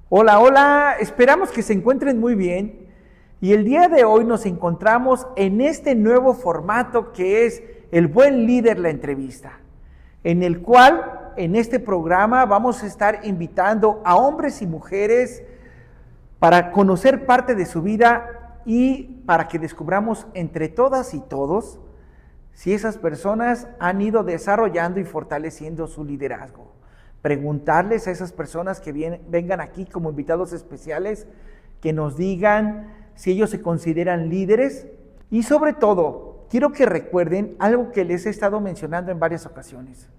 Hola, hola, esperamos que se encuentren muy bien y el día de hoy nos encontramos en este nuevo formato que es El Buen Líder, la entrevista, en el cual en este programa vamos a estar invitando a hombres y mujeres para conocer parte de su vida y para que descubramos entre todas y todos si esas personas han ido desarrollando y fortaleciendo su liderazgo. Preguntarles a esas personas que vengan aquí como invitados especiales, que nos digan si ellos se consideran líderes y sobre todo, quiero que recuerden algo que les he estado mencionando en varias ocasiones.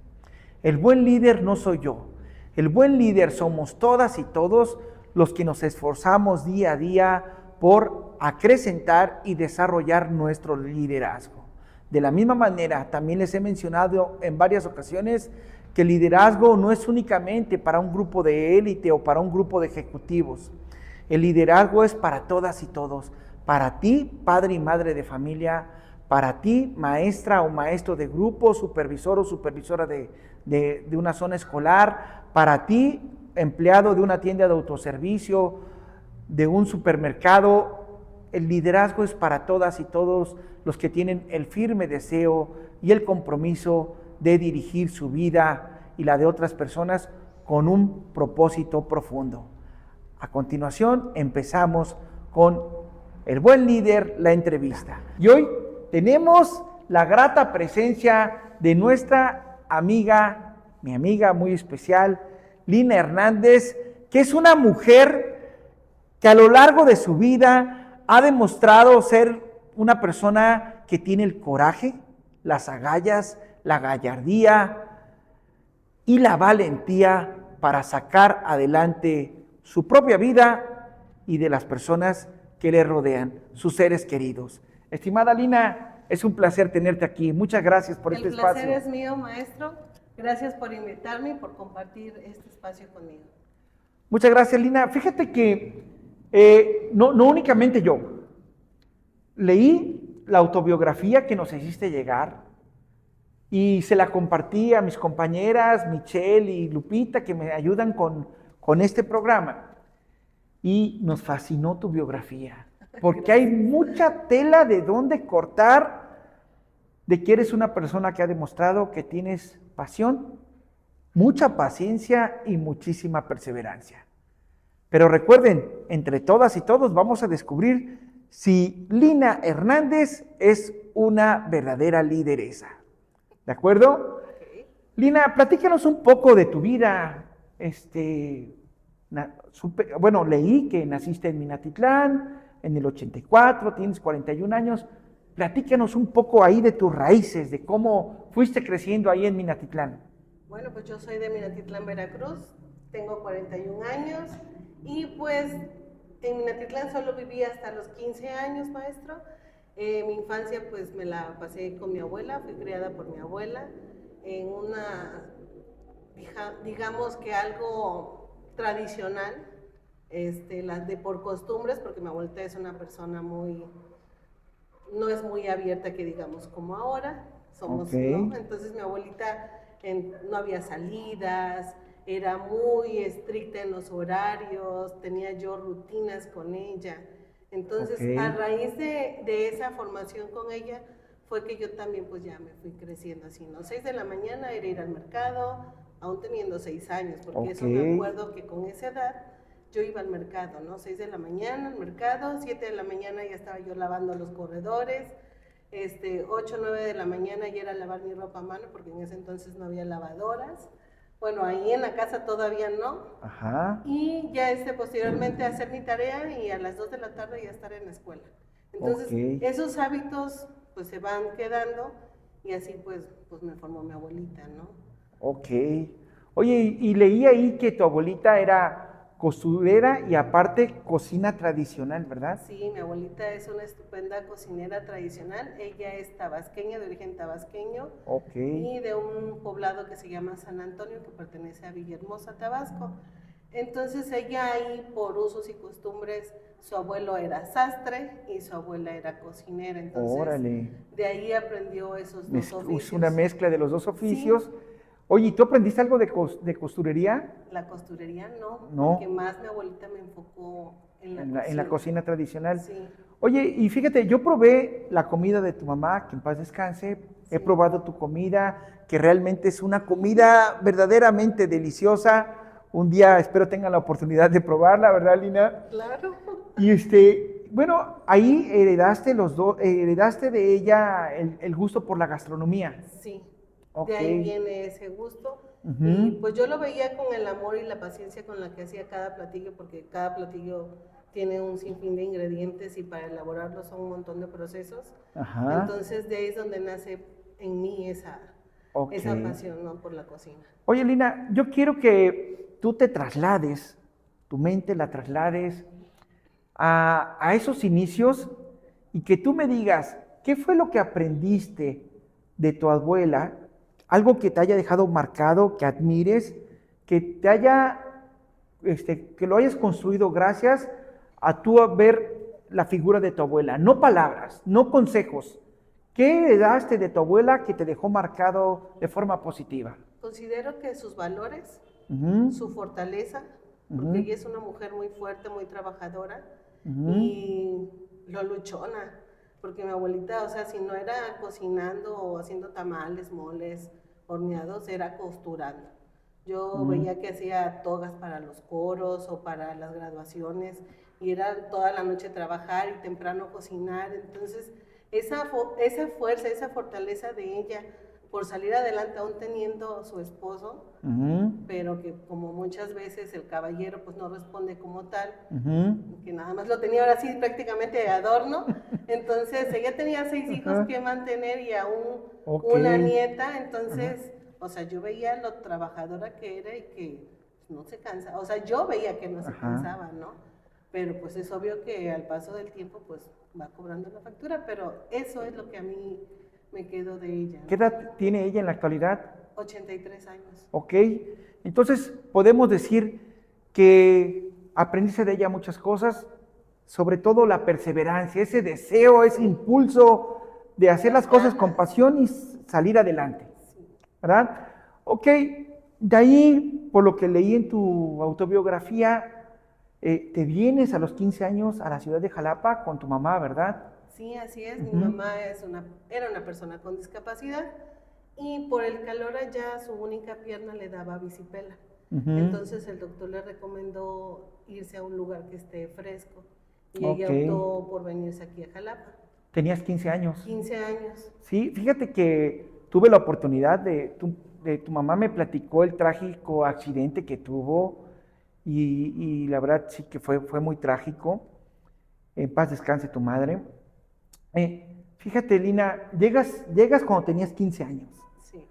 El buen líder no soy yo, el buen líder somos todas y todos los que nos esforzamos día a día por acrecentar y desarrollar nuestro liderazgo. De la misma manera, también les he mencionado en varias ocasiones que el liderazgo no es únicamente para un grupo de élite o para un grupo de ejecutivos. El liderazgo es para todas y todos. Para ti, padre y madre de familia, para ti, maestra o maestro de grupo, supervisor o supervisora de una zona escolar, para ti, empleado de una tienda de autoservicio, de un supermercado. El liderazgo es para todas y todos los que tienen el firme deseo y el compromiso de dirigir su vida y la de otras personas con un propósito profundo. A continuación empezamos con El Buen Líder, la entrevista. Y hoy tenemos la grata presencia de nuestra amiga, mi amiga muy especial, Lina Hernández, que es una mujer que a lo largo de su vida ha demostrado ser una persona que tiene el coraje, las agallas, la gallardía y la valentía para sacar adelante su propia vida y de las personas que le rodean, sus seres queridos. Estimada Lina, es un placer tenerte aquí. Muchas gracias por este espacio. El placer es mío, maestro. Gracias por invitarme y por compartir este espacio conmigo. Muchas gracias, Lina. Fíjate que no únicamente yo. Leí la autobiografía que nos hiciste llegar y se la compartí a mis compañeras Michelle y Lupita que me ayudan con este programa. Y nos fascinó tu biografía, porque hay mucha tela de dónde cortar, de que eres una persona que ha demostrado que tienes pasión, mucha paciencia y muchísima perseverancia. Pero recuerden, entre todas y todos vamos a descubrir si Lina Hernández es una verdadera lideresa. ¿De acuerdo? Okay. Lina, platícanos un poco de tu vida. Bueno, leí que naciste en Minatitlán en el 84, tienes 41 años. Platícanos un poco ahí de tus raíces, de cómo fuiste creciendo ahí en Minatitlán. Bueno, pues yo soy de Minatitlán, Veracruz, tengo 41 años y pues en Minatitlán solo viví hasta los 15 años, maestro. Mi infancia pues me la pasé con mi abuela, fui criada por mi abuela en una, digamos que algo tradicional, de por costumbres, porque mi abuelita es una persona no es muy abierta que digamos como ahora, somos, Okay. ¿no? Entonces mi abuelita no había salidas, era muy estricta en los horarios, tenía yo rutinas con ella. Entonces, Okay. a raíz de esa formación con ella, fue que yo también pues ya me fui creciendo así, ¿no? 6 de la mañana era ir al mercado, aún teniendo 6 años, porque eso me acuerdo que con esa edad yo iba al mercado, ¿no? 6 de la mañana al mercado, 7 de la mañana ya estaba yo lavando los corredores, 8, 9 de la mañana ya era lavar mi ropa a mano, porque en ese entonces no había lavadoras. Bueno, ahí en la casa todavía no. Ajá. Y ya posteriormente hacer mi tarea y a las 2 de la tarde ya estar en la escuela. Entonces, esos hábitos pues se van quedando y así pues me formó mi abuelita, ¿no? Ok. Oye, y leí ahí que tu abuelita era costurera y aparte cocina tradicional, ¿verdad? Sí, mi abuelita es una estupenda cocinera tradicional. Ella es tabasqueña, de origen tabasqueño. Ok. Y de un poblado que se llama San Antonio, que pertenece a Villahermosa, Tabasco. Entonces ella ahí, por usos y costumbres, su abuelo era sastre y su abuela era cocinera. Entonces, órale, de ahí aprendió esos dos oficios. una mezcla de los dos oficios. Sí. Oye, ¿y tú aprendiste algo de costurería? La costurería No. porque más mi abuelita me enfocó en la En la cocina tradicional. Sí, Oye, y fíjate, yo probé la comida de tu mamá, que en paz descanse. He sí. probado tu comida, que realmente es una comida verdaderamente deliciosa. Un día espero tengan la oportunidad de probarla, ¿verdad, Lina? Claro. Y bueno, ahí heredaste de ella el gusto por la gastronomía. Sí, de Ok. ahí viene ese gusto. Y Ujú. pues yo lo veía con el amor y la paciencia con la que hacía cada platillo, porque cada platillo tiene un sinfín de ingredientes y para elaborarlo son un montón de procesos. Ajá. Entonces de ahí es donde nace en mí Ok. esa pasión, ¿no? Por la cocina. Oye, Lina, yo quiero que tú te traslades, tu mente la traslades a esos inicios y que tú me digas, ¿qué fue lo que aprendiste de tu abuela? Algo que te haya dejado marcado, que admires, que te haya, que lo hayas construido gracias a tú ver la figura de tu abuela. No palabras, no consejos. ¿Qué heredaste de tu abuela que te dejó marcado de forma positiva? Considero que sus valores, Ujú, su fortaleza, porque ujú, ella es una mujer muy fuerte, muy trabajadora ujú, y lo luchona, porque mi abuelita, o sea, si no era cocinando o haciendo tamales, moles, horneados, era costurando. Yo ujú, veía que hacía togas para los coros o para las graduaciones y era toda la noche trabajar y temprano cocinar, entonces esa fuerza, esa fortaleza de ella por salir adelante aún teniendo su esposo, ujú, pero que como muchas veces el caballero pues no responde como tal, ujú. que nada más lo tenía ahora sí prácticamente de adorno, entonces ella tenía 6 hijos Ajá, que mantener y aún ok. una nieta, Ajá, entonces, o sea, yo veía lo trabajadora que era y que no se cansa, o sea, yo veía que no se ajá. cansaba, ¿no? Pero pues es obvio que al paso del tiempo pues va cobrando la factura, pero eso es lo que a mí me quedó de ella, ¿Qué ¿no? edad tiene ella en la actualidad? 83 años. Ok. Entonces, podemos decir que aprendiste de ella muchas cosas, sobre todo la perseverancia, ese deseo, ese Sí, impulso de hacer las las cosas con ganas, pasión y salir adelante, sí. ¿verdad? Ok. De ahí, por lo que leí en tu autobiografía, te vienes a los 15 años a la ciudad de Jalapa con tu mamá, ¿verdad? Sí, así es. Mi Ujú, mamá era una persona con discapacidad y por el calor allá su única pierna le daba visipela. ujú. Entonces el doctor le recomendó irse a un lugar que esté fresco y Ok. ella optó por venirse aquí a Jalapa. Tenías 15 años. 15 años. Sí, fíjate que tuve la oportunidad de tu mamá me platicó el trágico accidente que tuvo y la verdad sí que fue muy trágico. En paz descanse tu madre. Fíjate, Lina, llegas cuando tenías 15 años. Sí.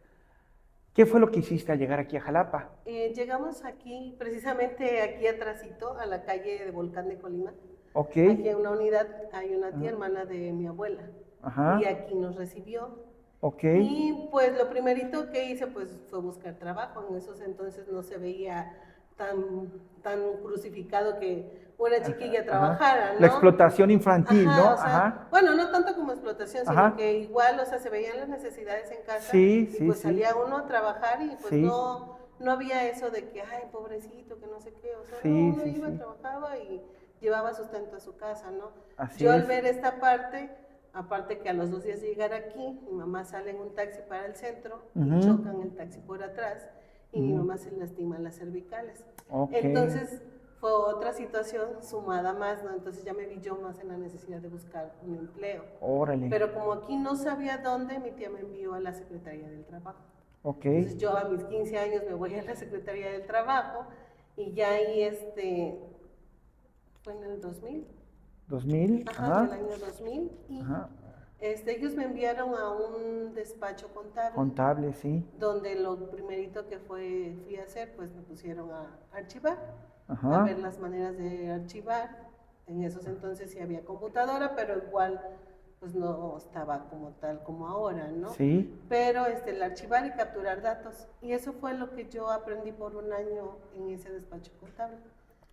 ¿Qué fue lo que hiciste al llegar aquí a Jalapa? Llegamos aquí, precisamente aquí atrásito, a la calle de Volcán de Colima. Ok. Aquí en una unidad hay una tía Ajá. hermana de mi abuela y Ajá. aquí nos recibió. Ok. Y pues lo primerito que hice pues fue buscar trabajo. En esos entonces no se veía tan crucificado que una chiquilla Ajá. trabajara, La ¿no? explotación infantil, Ajá, ¿no? o sea, Ajá. bueno, no tanto como explotación, sino Ajá. que igual, o sea, se veían las necesidades en casa Sí, y sí, pues sí. salía uno a trabajar y pues Sí. no había eso de que, ay, pobrecito, que no sé qué, o sea, no, Sí, uno sí, iba, sí. trabajaba y llevaba sustento a su casa, ¿no? Así Yo al es. ver esta parte, aparte que a los 2 días de llegar aquí, mi mamá sale en un taxi para el centro y Ujú, chocan el taxi por atrás y mi ujú. mamá se lastima las cervicales. Ok. Entonces fue otra situación sumada más, ¿no? Entonces ya me vi yo más en la necesidad de buscar un empleo. Órale. Pero como aquí no sabía dónde, mi tía me envió a la Secretaría del Trabajo. Ok. Entonces yo a mis 15 años me voy a la Secretaría del Trabajo y ya ahí fue en el 2000, 2000. ajá, en el Ajá. año 2000 y Ajá. ellos me enviaron a un despacho contable Contable, sí. donde lo primerito que fui a hacer, pues me pusieron a archivar, a Ajá. ver las maneras de archivar. En esos entonces sí había computadora, pero igual pues no estaba como tal como ahora, ¿no? Sí. Pero el archivar y capturar datos. Y eso fue lo que yo aprendí por un año en ese despacho contable.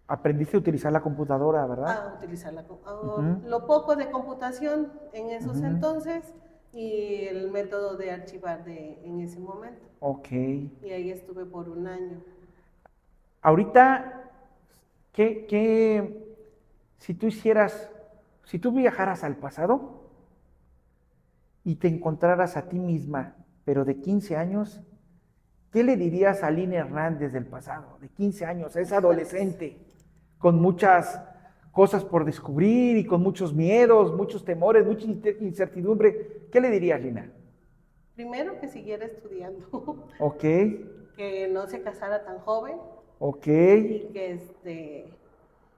Aprendiste a utilizar la computadora, ¿verdad? A utilizar Ujú, lo poco de computación en esos ujú. entonces y el método de archivar en ese momento. Ok. Y ahí estuve por un año. Ahorita, si tú viajaras al pasado y te encontraras a ti misma, pero de 15 años, ¿qué le dirías a Lina Hernández del pasado, de 15 años, a esa adolescente, con muchas cosas por descubrir y con muchos miedos, muchos temores, mucha incertidumbre? ¿Qué le dirías, Lina? Primero, que siguiera estudiando, Ok, que no se casara tan joven ok,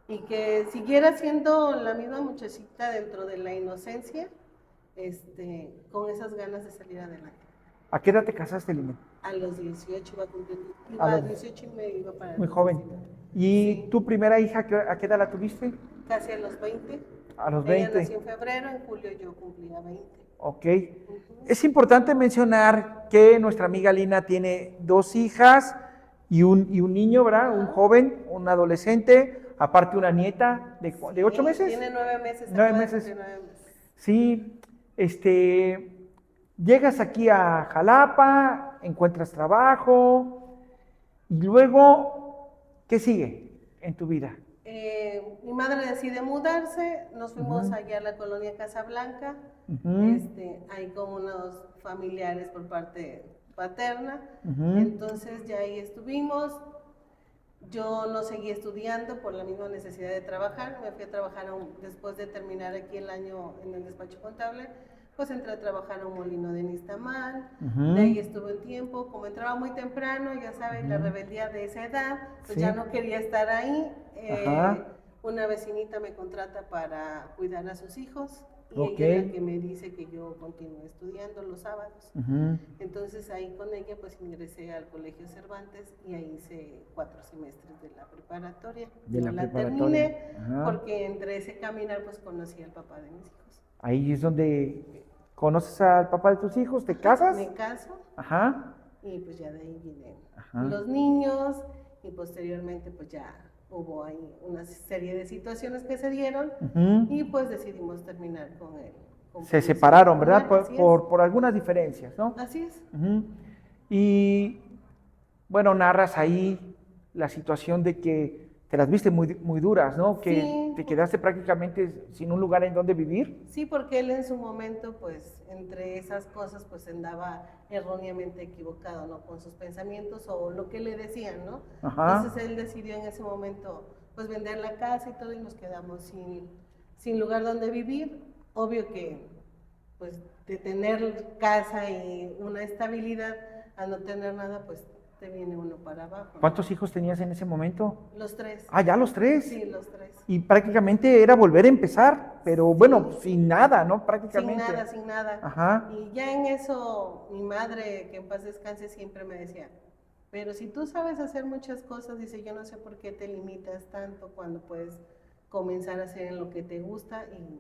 y que siguiera siendo la misma muchachita dentro de la inocencia, con esas ganas de salir adelante. ¿A qué edad te casaste, Lina? A los 18 iba a cumplir, A a los- 18 y me iba para Muy los joven. 19. ¿Y Sí, tu primera hija, a qué edad la tuviste? casi a los 20. A los Ella 20. nació en febrero, en julio yo cumplía 20. Ok. Ujú. Es importante mencionar que nuestra amiga Lina tiene 2 hijas y un niño, ¿verdad? Un Ajá. joven, un adolescente, aparte una nieta de 8 Sí, meses. tiene 9 meses. 9 acaba de meses. cumplir 9 meses. Sí, llegas aquí a Jalapa, encuentras trabajo y luego, ¿qué sigue en tu vida? Mi madre decide mudarse, nos fuimos Ujú. allá a la colonia Casablanca, Ujú. hay como unos familiares por parte paterna, Ujú. entonces ya ahí estuvimos. Yo no seguí estudiando por la misma necesidad de trabajar, me fui a trabajar después de terminar aquí el año en el despacho contable, pues entré a trabajar a un molino de nixtamal, Ujú. de ahí estuve un tiempo, como entraba muy temprano, ya sabes, la Ujú. rebeldía de esa edad, pues Sí. ya no quería estar ahí. Ajá. Una vecinita me contrata para cuidar a sus hijos y Ok. ella es la que me dice que yo continúe estudiando los sábados. Ujú. Entonces ahí con ella pues ingresé al Colegio Cervantes y ahí hice 4 semestres de la preparatoria. De No la la preparatoria. terminé Ajá. porque entre ese caminar pues conocí al papá de mis hijos. Ahí es donde conoces al papá de tus hijos, te casas. Me caso Ajá. y pues ya de ahí vienen Ajá. los niños y posteriormente pues ya hubo ahí una serie de situaciones que se dieron Ujú. y pues decidimos terminar con él. Se separaron, ¿verdad? Por algunas diferencias, ¿no? Así es. Ujú. Y bueno, narras ahí la situación de que te las viste muy duras, ¿no? Que Sí. te quedaste prácticamente sin un lugar en donde vivir. Sí, porque él en su momento, pues, entre esas cosas, pues andaba erróneamente equivocado, ¿no? Con sus pensamientos o lo que le decían, ¿no? Ajá. Entonces él decidió en ese momento, pues, vender la casa y todo y nos quedamos sin lugar donde vivir. Obvio que, pues, de tener casa y una estabilidad, al no tener nada, pues, te viene uno para abajo, ¿no? ¿Cuántos hijos tenías en ese momento? Los 3. Ah, ya los 3. Sí, los 3. Y prácticamente era volver a empezar, pero Sí. bueno, sin nada, ¿no? Prácticamente. Sin nada. Ajá. Y ya en eso, mi madre, que en paz descanse, siempre me decía, pero si tú sabes hacer muchas cosas, dice, yo no sé por qué te limitas tanto cuando puedes comenzar a hacer en lo que te gusta y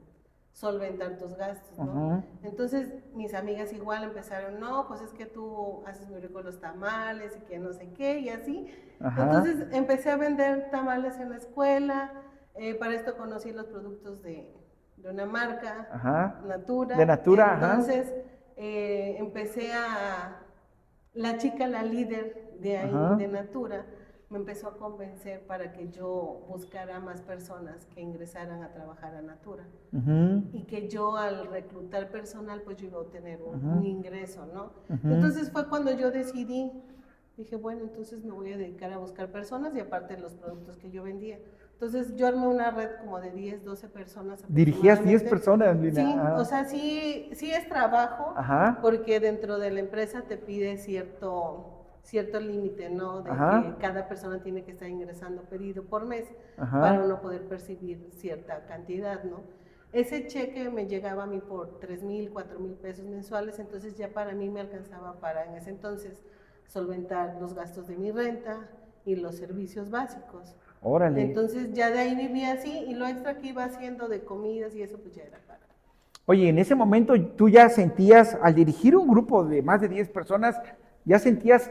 solventar tus gastos, ¿no? Ajá. Entonces, mis amigas igual empezaron, no, pues es que tú haces muy rico los tamales y que no sé qué, y así. Ajá. Entonces, empecé a vender tamales en la escuela, para esto conocí los productos de una marca, Ajá. Natura. De Natura, ajá. Entonces, empecé la chica, la líder de ahí, Ajá. de Natura, me empezó a convencer para que yo buscara más personas que ingresaran a trabajar a Natura. Ujú. Y que yo al reclutar personal, pues yo iba a obtener Ujú. un ingreso, ¿no? Ujú. Entonces fue cuando yo decidí, dije, bueno, entonces me voy a dedicar a buscar personas y aparte los productos que yo vendía. Entonces yo armé una red como de 10, 12 personas. Dirigías 10 aproximadamente. personas, Lina. Sí, Ajá. o sea, sí es trabajo, Ajá. porque dentro de la empresa te pide cierto límite, ¿no? De Ajá. que cada persona tiene que estar ingresando pedido por mes Ajá. para uno poder percibir cierta cantidad, ¿no? Ese cheque me llegaba a mí por 3,000, 4,000 pesos mensuales, entonces ya para mí me alcanzaba para en ese entonces solventar los gastos de mi renta y los servicios básicos. Órale. Entonces ya de ahí vivía así y lo extra que iba haciendo de comidas y eso pues ya era para. Oye, en ese momento tú ya sentías, al dirigir un grupo de más de 10 personas, ya sentías,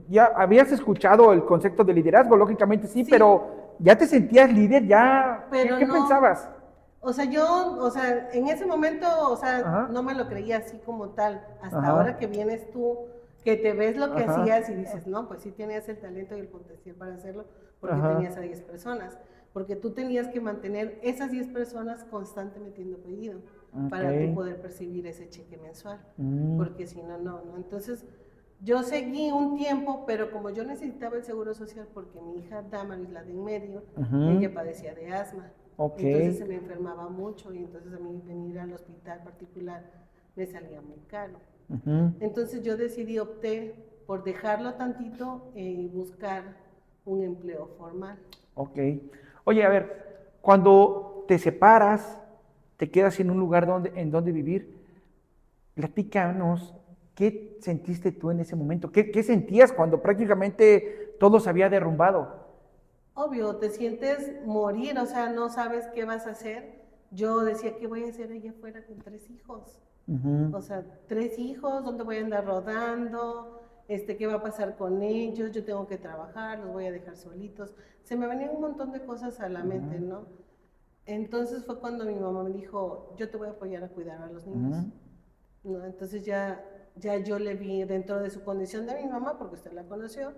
ya habías escuchado el concepto de liderazgo, lógicamente sí, Sí. pero ya te sentías líder, ya, Pero ¿qué no, pensabas? O sea, en ese momento, o sea, Ajá. no me lo creía así como tal. Hasta Ajá. ahora que vienes tú, que te ves lo que Ajá. hacías y dices, no, pues sí tenías el talento y el potencial para hacerlo, porque Ajá. tenías a 10 personas. Porque tú tenías que mantener esas 10 personas constante metiendo pedido para tú Ok. poder percibir ese cheque mensual. Mm. Porque si no, no. Entonces, yo seguí un tiempo, pero como yo necesitaba el seguro social porque mi hija Damaris, la de en medio, Ujú. ella padecía de asma. Ok. Entonces se me enfermaba mucho y entonces a mí venir al hospital particular me salía muy caro. Ujú. Entonces yo opté por dejarlo tantito y buscar un empleo formal. Ok. Oye, a ver, cuando te separas, te quedas sin un lugar en donde vivir, platícanos, ¿qué sentiste tú en ese momento? ¿Qué sentías cuando prácticamente todo se había derrumbado? Obvio, te sientes morir, o sea, no sabes qué vas a hacer. Yo decía, ¿qué voy a hacer allá afuera con 3 hijos? Ujú. O sea, 3 hijos, ¿dónde voy a andar rodando? ¿Qué va a pasar con ellos? Yo tengo que trabajar, los voy a dejar solitos. Se me venían un montón de cosas a la mente, Ujú. ¿no? Entonces fue cuando mi mamá me dijo, yo te voy a apoyar a cuidar a los niños. Ujú. ¿No? Entonces ya yo le vi dentro de su condición de mi mamá, porque usted la conoció,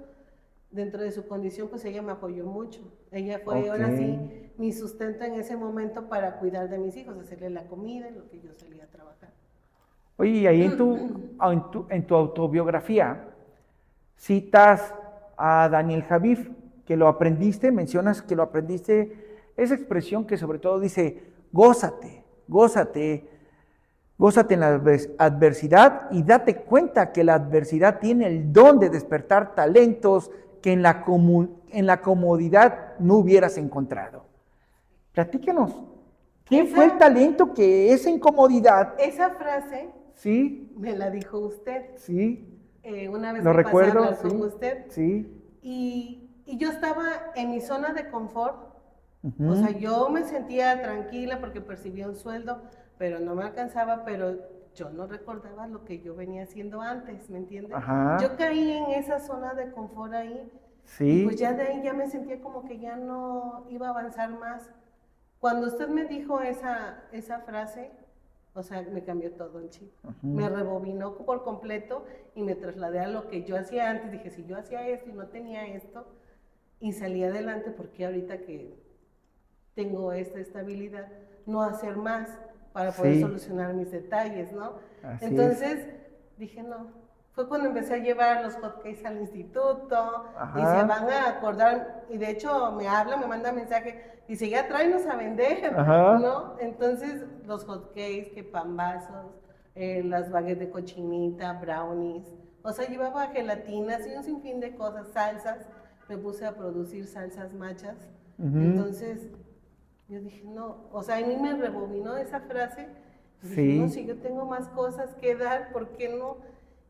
dentro de su condición, pues ella me apoyó mucho. Ella fue Ok. ahora sí mi sustento en ese momento para cuidar de mis hijos, hacerle la comida en lo que yo salía a trabajar. Oye, y ahí en tu autobiografía citas a Daniel Javif, que lo aprendiste, mencionas que lo aprendiste, esa expresión que sobre todo dice, gózate, gózate, gózate en la adversidad y date cuenta que la adversidad tiene el don de despertar talentos que en la comodidad no hubieras encontrado. Platícanos, ¿qué fue el Esa, talento que esa incomodidad? esa frase Sí, me la dijo usted sí, una vez lo que pasé a recuerdo, hablar con sí, usted. sí. Y yo estaba en mi zona de confort, o sea, Ujú. yo me sentía tranquila porque percibía un sueldo, pero no me alcanzaba, pero yo no recordaba lo que yo venía haciendo antes, ¿me entiende? Ajá, Yo caí en esa zona de confort ahí y pues sí, ya de ahí ya me sentía como que ya no iba a avanzar más. Cuando usted me dijo esa frase, o sea, me cambió todo el chip. Me ujú, rebobinó por completo y me trasladé a lo que yo hacía antes. Dije, si yo hacía esto y no tenía esto y salí adelante, ¿por qué ahorita que tengo esta estabilidad no hacer más para poder sí, solucionar mis detalles, ¿no? así es. Entonces dije, no. Fue cuando empecé a llevar los hotcakes al instituto y se Ajá, van a acordar, y de hecho me habla, me manda mensaje, dice, ya tráenos a vender, ajá, ¿no? Entonces los hotcakes, que pambazos, las baguettes de cochinita, brownies, o sea, llevaba gelatinas y un sinfín de cosas, salsas, me puse a producir salsas machas, ujú, entonces yo dije, no, o sea, a mí me rebobinó esa frase. Y dije, no, sí, si yo tengo más cosas que dar, ¿por qué no?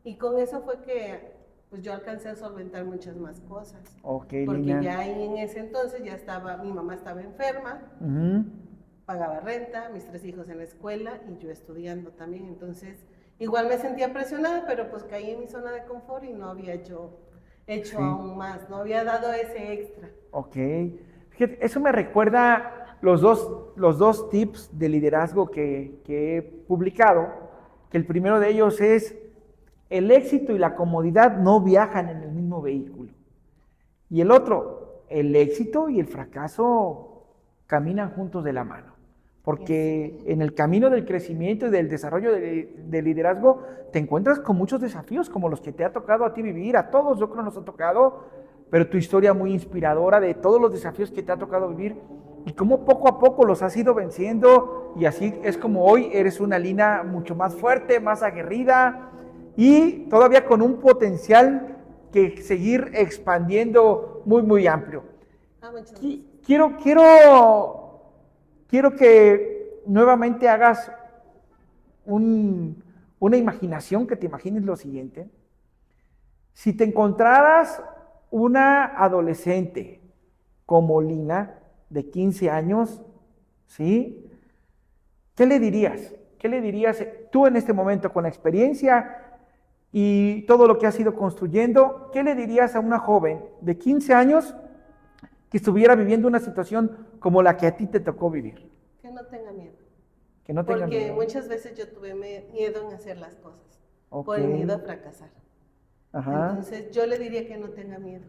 Y con eso fue que pues yo alcancé a solventar muchas más cosas. ok, Porque Lina. ya ahí en ese entonces ya estaba, mi mamá estaba enferma, Ujú, pagaba renta, mis 3 hijos en la escuela y yo estudiando también. Entonces, igual me sentía presionada, pero pues caí en mi zona de confort y no había yo hecho sí, aún más, no había dado ese extra. ok. Fíjate, eso me recuerda los dos tips de liderazgo que he publicado, que el primero de ellos es, el éxito y la comodidad no viajan en el mismo vehículo. Y el otro, el éxito y el fracaso caminan juntos de la mano. Porque Sí. en el camino del crecimiento y del desarrollo de liderazgo te encuentras con muchos desafíos como los que te ha tocado a ti vivir, a todos yo creo nos ha tocado, pero tu historia muy inspiradora de todos los desafíos que te ha tocado vivir y cómo poco a poco los has ido venciendo y así es como hoy eres una Lina mucho más fuerte, más aguerrida y todavía con un potencial que seguir expandiendo muy, muy amplio. Ah, muchas gracias. Quiero que nuevamente hagas un, una imaginación, que te imagines lo siguiente. Si te encontraras una adolescente como Lina, de 15 años, ¿sí? ¿Qué le dirías? ¿Qué le dirías tú en este momento con la experiencia y todo lo que has ido construyendo? ¿Qué le dirías a una joven de 15 años que estuviera viviendo una situación como la que a ti te tocó vivir? Que no no tenga miedo. Que no tenga Porque miedo. muchas veces yo tuve miedo en hacer las cosas, Ok. por el miedo a fracasar. Ajá. Entonces yo le diría que no tenga miedo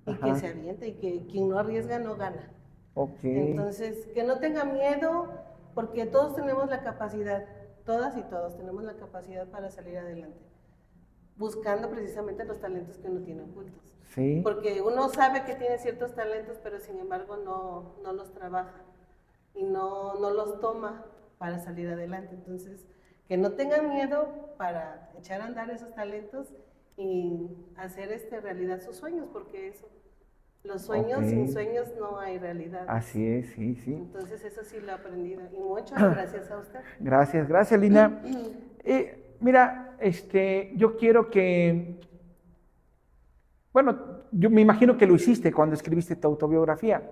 y que Ajá. se aviente y que quien no arriesga no gana. Ok. Entonces, que no tenga miedo porque todos tenemos la capacidad, todas y todos tenemos la capacidad para salir adelante, buscando precisamente los talentos que uno tiene ocultos. Sí. Porque uno sabe que tiene ciertos talentos, pero sin embargo no los trabaja y no los toma para salir adelante. Entonces, que no tengan miedo para echar a andar esos talentos y hacer realidad sus sueños, porque eso, los sueños, Ok. sin sueños no hay realidad. Así es, sí, sí. Entonces, eso sí lo he aprendido y mucho gracias a usted. Gracias, Lina. Mira, yo quiero que, bueno, yo me imagino que lo hiciste cuando escribiste tu autobiografía.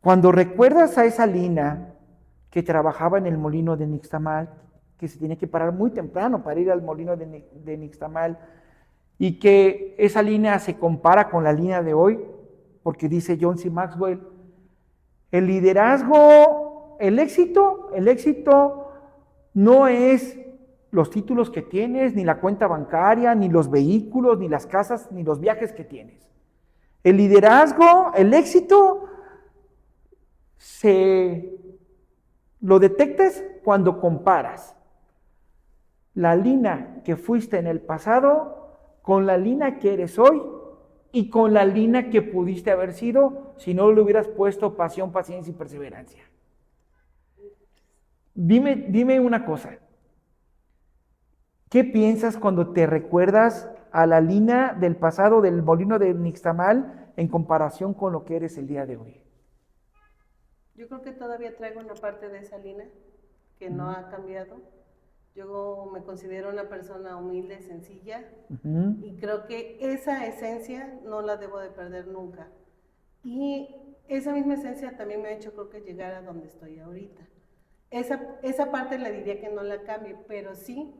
Cuando recuerdas a esa Lina que trabajaba en el molino de Nixtamal, que se tiene que parar muy temprano para ir al molino de Nixtamal, y que esa línea se compara con la línea de hoy, porque dice John C. Maxwell, el liderazgo, el éxito no es los títulos que tienes, ni la cuenta bancaria, ni los vehículos, ni las casas, ni los viajes que tienes. El liderazgo, el éxito, lo detectas cuando comparas la Lina que fuiste en el pasado con la Lina que eres hoy y con la Lina que pudiste haber sido si no le hubieras puesto pasión, paciencia y perseverancia. Dime una cosa. ¿Qué piensas cuando te recuerdas a la Lina del pasado del molino de Nixtamal en comparación con lo que eres el día de hoy? Yo creo que todavía traigo una parte de esa Lina que no ha cambiado. Yo me considero una persona humilde, sencilla, y creo que esa esencia no la debo de perder nunca. Y esa misma esencia también me ha hecho, creo que, llegar a donde estoy ahorita. Esa parte le diría que no la cambie, pero sí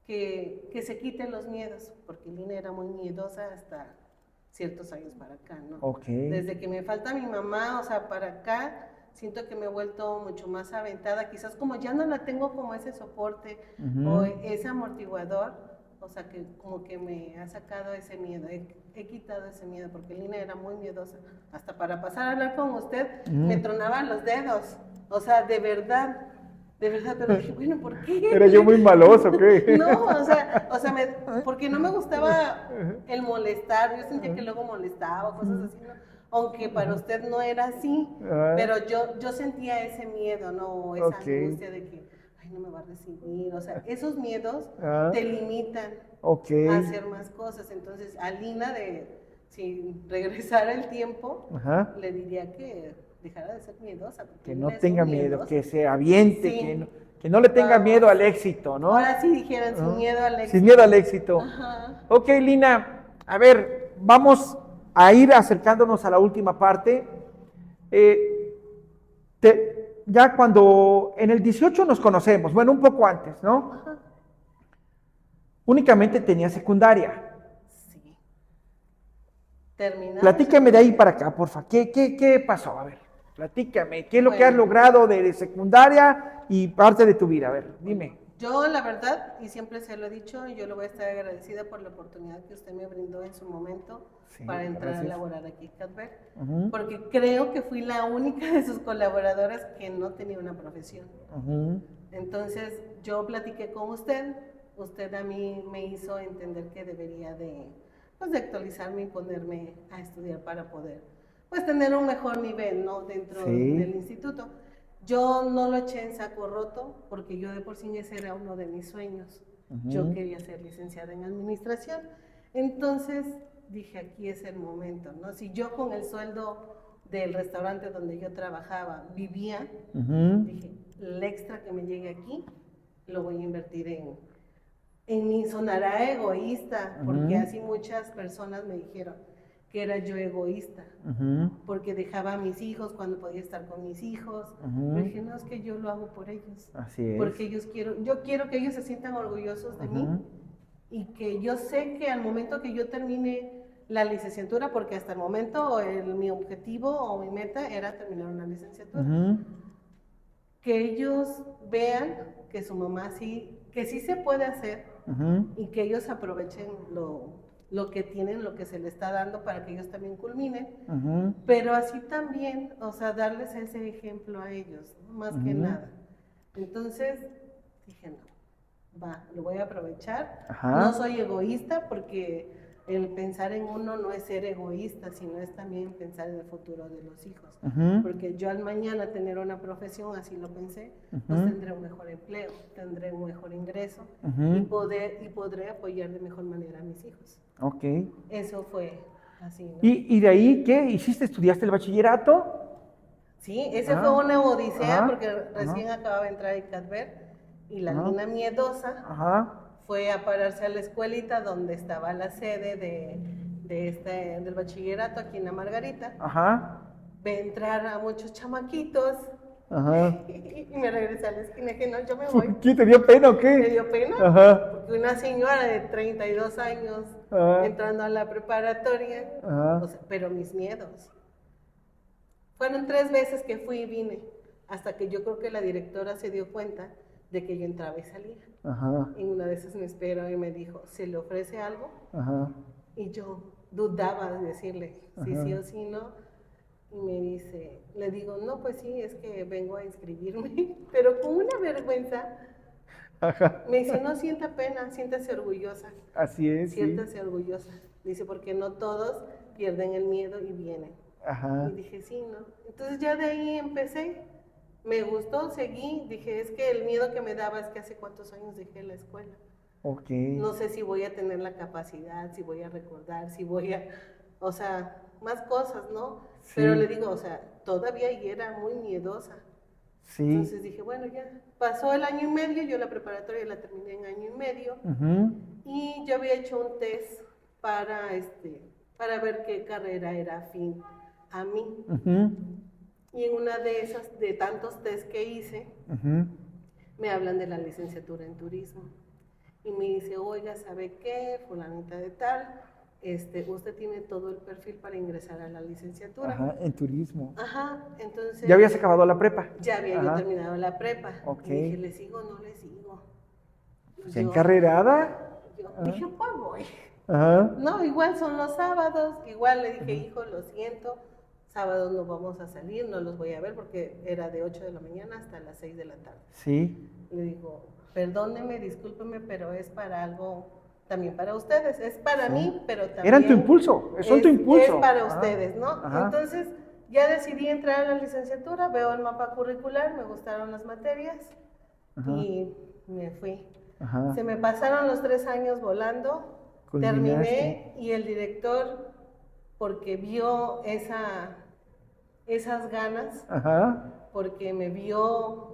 que se quiten los miedos, porque Lina era muy miedosa hasta ciertos años para acá, ¿no? Okay. Desde que me falta mi mamá, o sea, para acá, siento que me he vuelto mucho más aventada, quizás como ya no la tengo como ese soporte o ese amortiguador, o sea, que como que me ha sacado ese miedo, he quitado ese miedo, porque Lina era muy miedosa, hasta para pasar a hablar con usted me tronaban los dedos, o sea, de verdad, pero dije, bueno, ¿por qué? ¿Era yo muy maloso, qué? No, o sea, porque no me gustaba el molestar, yo sentía que luego molestaba, cosas así, ¿no? Aunque para usted no era así, pero yo sentía ese miedo, ¿no? Esa angustia de que, ay, no me va a recibir, o sea, esos miedos te limitan a hacer más cosas. Entonces, a Lina, si regresara el tiempo, le diría que dejara de ser miedosa. Que no tenga miedo, que se aviente, sí. que no le tenga miedo al éxito, ¿no? Ahora sí dijeran, sin miedo al éxito. Sin miedo al éxito. Ajá. Ok, Lina, a ver, vamos a ir acercándonos a la última parte. Ya cuando en el 18 nos conocemos, bueno, un poco antes, ¿no? Ajá. Únicamente tenía secundaria. Sí. Terminamos. Platícame de ahí para acá, porfa. ¿Qué pasó? A ver, platícame. ¿Qué es lo que has logrado de secundaria y parte de tu vida? A ver, dime. Yo, la verdad, y siempre se lo he dicho, yo le voy a estar agradecida por la oportunidad que usted me brindó en su momento para entrar a laborar aquí en Cadver, porque creo que fui la única de sus colaboradoras que no tenía una profesión. Entonces, yo platiqué con usted a mí me hizo entender que debería de actualizarme y ponerme a estudiar para poder, pues, tener un mejor nivel, ¿no? Dentro del instituto. Yo no lo eché en saco roto, porque yo de por sí ese era uno de mis sueños. Yo quería ser licenciada en administración. Entonces dije, aquí es el momento, ¿no? Si yo con el sueldo del restaurante donde yo trabajaba vivía, dije, el extra que me llegue aquí, lo voy a invertir en mí. Sonará egoísta, porque así muchas personas me dijeron que era yo egoísta, porque dejaba a mis hijos cuando podía estar con mis hijos. Pero dije, no, es que yo lo hago por ellos. Así es. Porque yo quiero que ellos se sientan orgullosos de mí, y que yo sé que al momento que yo termine la licenciatura, porque hasta el momento mi objetivo o mi meta era terminar una licenciatura. que ellos vean que su mamá sí, que sí se puede hacer y que ellos aprovechen lo que tienen, lo que se les está dando para que ellos también culminen, pero así también, o sea, darles ese ejemplo a ellos, ¿no? Más que nada. Entonces dije, no, va, lo voy a aprovechar. No soy egoísta porque el pensar en uno no es ser egoísta, sino es también pensar en el futuro de los hijos. Porque yo al mañana tener una profesión, así lo pensé, pues tendré un mejor empleo, tendré un mejor ingreso y podré apoyar de mejor manera a mis hijos. Ok. Eso fue así, ¿no? ¿Y de ahí qué hiciste? ¿Estudiaste el bachillerato? Sí, ese fue una odisea porque recién acababa de entrar a Icatver y la Lina Miedosa fue a pararse a la escuelita donde estaba la sede del bachillerato aquí en la Margarita. Ve entrar a muchos chamaquitos y me regresé a la esquina y dije, no, yo me voy. ¿Qué, te dio pena o qué? Me dio pena, porque una señora de 32 años entrando a la preparatoria, o sea, pero mis miedos. Fueron 3 veces que fui y vine, hasta que yo creo que la directora se dio cuenta de que yo entraba y salía. Y una de esas me esperó y me dijo, ¿se le ofrece algo? Y yo dudaba de decirle sí o sí, no. Y me dice, le digo, no, pues sí, es que vengo a inscribirme, pero con una vergüenza. Me dice, no sienta pena, siéntase orgullosa. Así es. Siéntase orgullosa. Dice, porque no todos pierden el miedo y vienen. Y dije, sí, ¿no? Entonces ya de ahí empecé. Me gustó, seguí. Dije, es que el miedo que me daba es que hace cuántos años dejé la escuela. No sé si voy a tener la capacidad, si voy a recordar, si voy a, o sea, más cosas, ¿no? Pero le digo, o sea, todavía y era muy miedosa. Entonces dije, bueno, ya pasó el año y medio, yo la preparatoria la terminé en año y medio y yo había hecho un test para ver qué carrera era afín a mí. Y en una de esas, de tantos test que hice, me hablan de la licenciatura en turismo. Y me dice, oiga, ¿sabe qué? Fulanita de tal, usted tiene todo el perfil para ingresar a la licenciatura. En turismo. Entonces... ¿Ya habías acabado la prepa? Ya había yo terminado la prepa. Y dije, ¿le sigo o no le sigo? Pues encarrerada. Yo dije, pues voy. No, igual son los sábados, igual le dije, hijo, lo siento, sábados no vamos a salir, no los voy a ver porque era de 8 de la mañana hasta las 6 de la tarde. Le digo, perdóneme, discúlpeme, pero es para algo, también para ustedes, es para mí, pero también... Eran tu impulso, son tu impulso. Es para ustedes, ¿no? Entonces, ya decidí entrar a la licenciatura, veo el mapa curricular, me gustaron las materias y me fui. Se me pasaron los 3 años volando, terminé y el director, porque vio esas ganas, porque me vio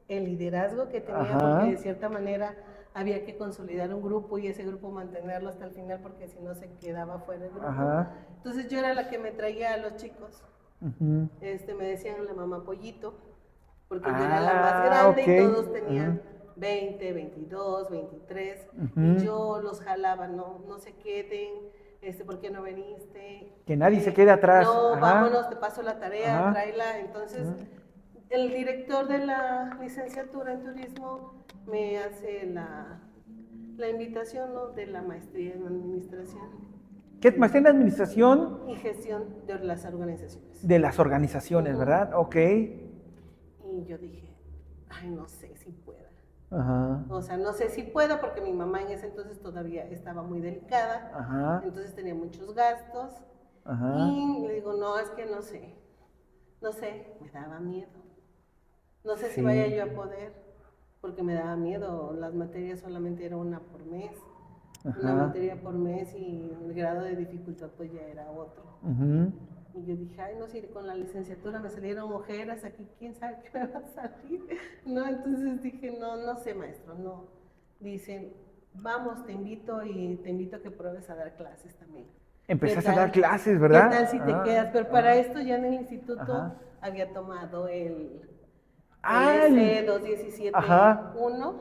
el liderazgo que tenía, porque de cierta manera había que consolidar un grupo y ese grupo mantenerlo hasta el final, porque si no se quedaba fuera del grupo. Entonces yo era la que me traía a los chicos. Me decían la mamá pollito, porque yo era la más grande y todos tenían 20, 22, 23, y yo los jalaba, no se queden, ¿por qué no veniste? Que nadie se quede atrás. No, vámonos, te paso la tarea, tráela. Entonces, el director de la licenciatura en turismo me hace la invitación, ¿no?, de la maestría en administración. ¿Qué maestría en administración? Y gestión de las organizaciones. De las organizaciones, ¿verdad? Y yo dije, ay, no sé si pueda. O sea, no sé si puedo porque mi mamá en ese entonces todavía estaba muy delicada, entonces tenía muchos gastos. Y le digo, no, es que no sé, me daba miedo. No sé si vaya yo a poder, porque me daba miedo, las materias solamente era una por mes. Una materia por mes y el grado de dificultad pues ya era otro. Y yo dije, ay, no sé, con la licenciatura me salieron ojeras, aquí quién sabe qué me va a salir, ¿no? Entonces dije, no sé, maestro, no. Dicen, vamos, te invito a que pruebes a dar clases también. Empezaste a dar clases, ¿verdad? ¿Qué tal si te quedas? Pero para esto ya en el instituto había tomado el S2171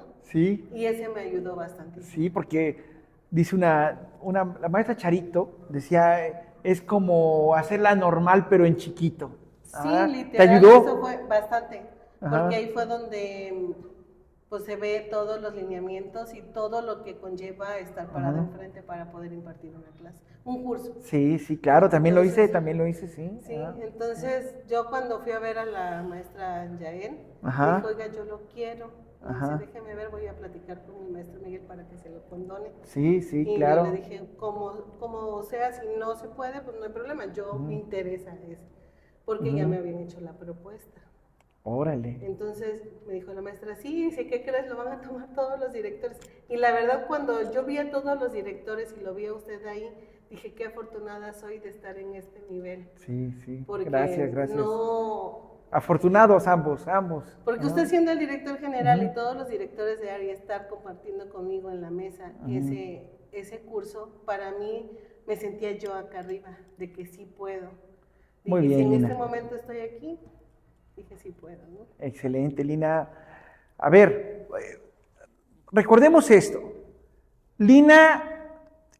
y ese me ayudó bastante. Sí, porque dice la maestra Charito, decía, es como hacerla normal pero en chiquito. Sí, literal, ¿te ayudó? eso fue bastante. Ajá. porque ahí fue donde pues se ve todos los lineamientos y todo lo que conlleva estar parado Ajá. enfrente para poder impartir una clase, un curso. Sí, sí, claro, Entonces, también lo hice, sí. sí, Ah, entonces yo cuando fui a ver a la maestra Yael, me dijo, ajá, oiga, yo lo quiero. Me dice, ajá. déjeme ver, voy a platicar con mi maestro Miguel para que se lo condone. Sí, sí, Y yo le claro. dije, como sea, si no se puede, pues no hay problema, yo me Ujú, interesa eso, porque ya ujú. me habían hecho la propuesta. Órale. Entonces me dijo la maestra, sí, sí, ¿qué crees? Lo van a tomar todos los directores. Y la verdad, cuando yo vi a todos los directores y lo vi a usted ahí, dije, qué afortunada soy de estar en este nivel. Sí, sí. Gracias, Porque gracias. no, Afortunados ambos, ambos. porque Ajá. usted siendo el director general Ujú, y todos los directores de área estar compartiendo conmigo en la mesa ujú. ese curso, para mí me sentía yo acá arriba, de que sí puedo. Muy Dije, si bien, en este Lina. momento estoy aquí, dije, sí puedo, ¿no? Excelente, Lina. A ver, recordemos esto. Lina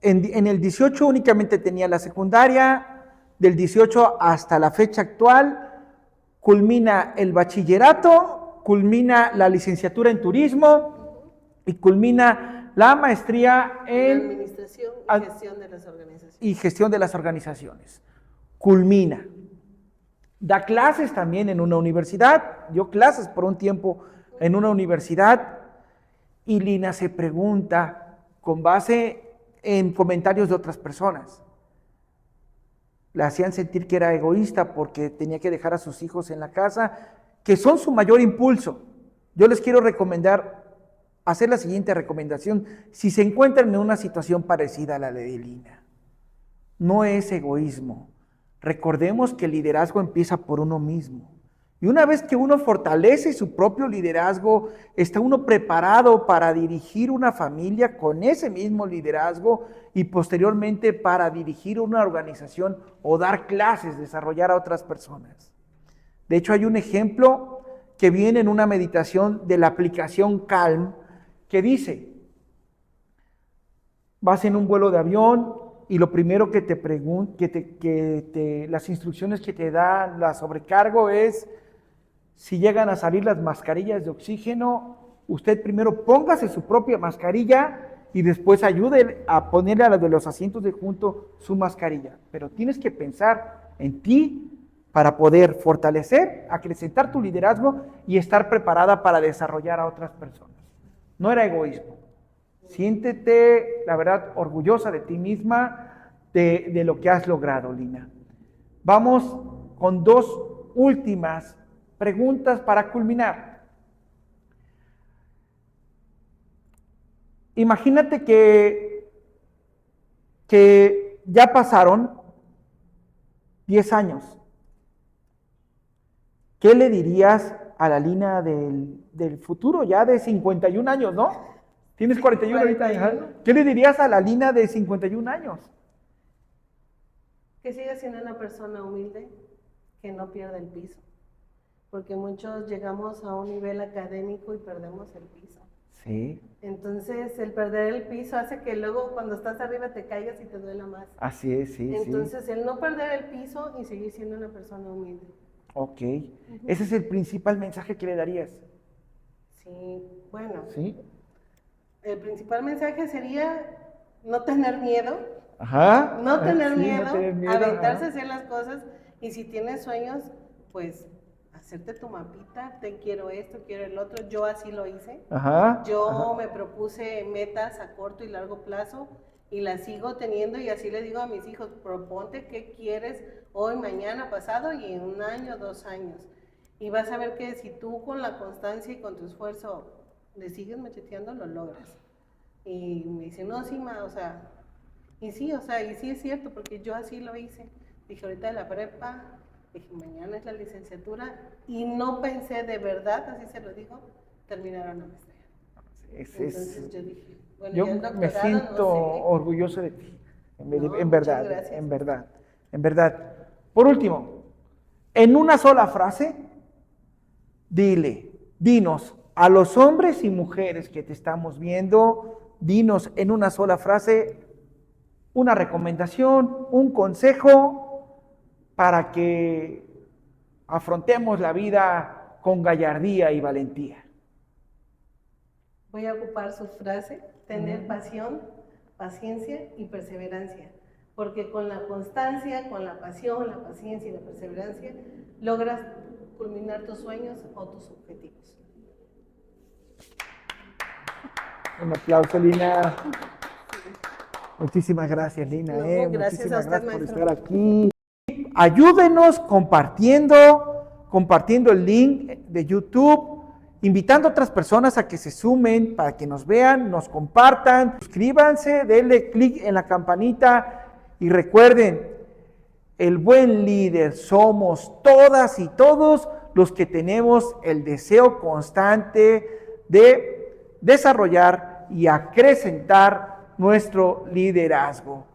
en el 18 únicamente tenía la secundaria, del 18 hasta la fecha actual, culmina el bachillerato, culmina la licenciatura en turismo y culmina la maestría En en administración y gestión de las organizaciones. y gestión de las organizaciones. Culmina. Da clases también en una universidad, dio clases por un tiempo en una universidad y Lina se pregunta con base en comentarios de otras personas. La hacían sentir que era egoísta porque tenía que dejar a sus hijos en la casa, que son su mayor impulso. Yo les quiero recomendar, hacer la siguiente recomendación, si se encuentran en una situación parecida a la de Lina. No es egoísmo. Recordemos que el liderazgo empieza por uno mismo. Y una vez que uno fortalece su propio liderazgo, está uno preparado para dirigir una familia con ese mismo liderazgo y posteriormente para dirigir una organización o dar clases, desarrollar a otras personas. De hecho, hay un ejemplo que viene en una meditación de la aplicación Calm que dice, vas en un vuelo de avión y lo primero que te pregunta, las instrucciones que te da la sobrecargo es, si llegan a salir las mascarillas de oxígeno, usted primero póngase su propia mascarilla y después ayude a ponerle a los de los asientos de junto su mascarilla. Pero tienes que pensar en ti para poder fortalecer, acrecentar tu liderazgo y estar preparada para desarrollar a otras personas. No era egoísmo. Siéntete, la verdad, orgullosa de ti misma, de lo que has logrado, Lina. Vamos con dos últimas preguntas para culminar. Imagínate que ya pasaron 10 años. ¿Qué le dirías a la Lina del futuro, ya de 51 años, ¿no? Tienes 41 ahorita. 41. ¿Qué le dirías a la Lina de 51 años? Que siga siendo una persona humilde, que no pierda el piso, porque muchos llegamos a un nivel académico y perdemos el piso. Sí. Entonces, el perder el piso hace que luego cuando estás arriba te caigas y te duela más. Así es, sí, Entonces, sí. el no perder el piso y seguir siendo una persona humilde. Ok. Ese es el principal mensaje que le darías. Sí, bueno. Sí. El principal mensaje sería no tener miedo. Ajá. No tener Sí, miedo, no tener miedo. aventarse a Ajá. hacer las cosas y si tienes sueños, pues hacerte tu mapita, te quiero esto, quiero el otro, yo así lo hice. Ajá. Yo Ajá. me propuse metas a corto y largo plazo y las sigo teniendo y así le digo a mis hijos, proponte qué quieres hoy, mañana, pasado y en 1 año, 2 años. Y vas a ver que si tú con la constancia y con tu esfuerzo le sigues macheteando, lo logras. Y me dicen, no, sí, ma, o sea, y sí, o sea, y sí es cierto, porque yo así lo hice. Dije, ahorita de la prepa, dije, mañana es la licenciatura, y no pensé de verdad, así se lo digo, terminar una maestría. Entonces yo dije, bueno, yo ya el me doctorado, siento no sé. orgulloso de ti, No, en muchas verdad, gracias. en verdad, en verdad. Por último, en una sola frase, dinos a los hombres y mujeres que te estamos viendo, dinos en una sola frase una recomendación, un consejo para que afrontemos la vida con gallardía y valentía. Voy a ocupar su frase, tener pasión, paciencia y perseverancia, porque con la constancia, con la pasión, la paciencia y la perseverancia, logras culminar tus sueños o tus objetivos. Un aplauso, Lina. Muchísimas gracias, Lina. No, gracias Muchísimas a usted, gracias por maestro. estar aquí. Ayúdenos compartiendo el link de YouTube, invitando a otras personas a que se sumen para que nos vean, nos compartan. Suscríbanse, denle clic en la campanita y recuerden, el buen líder somos todas y todos los que tenemos el deseo constante de desarrollar y acrecentar nuestro liderazgo.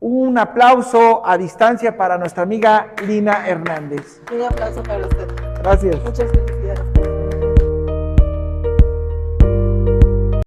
Un aplauso a distancia para nuestra amiga Lina Hernández. Un aplauso para usted. Gracias. Muchas felicidades.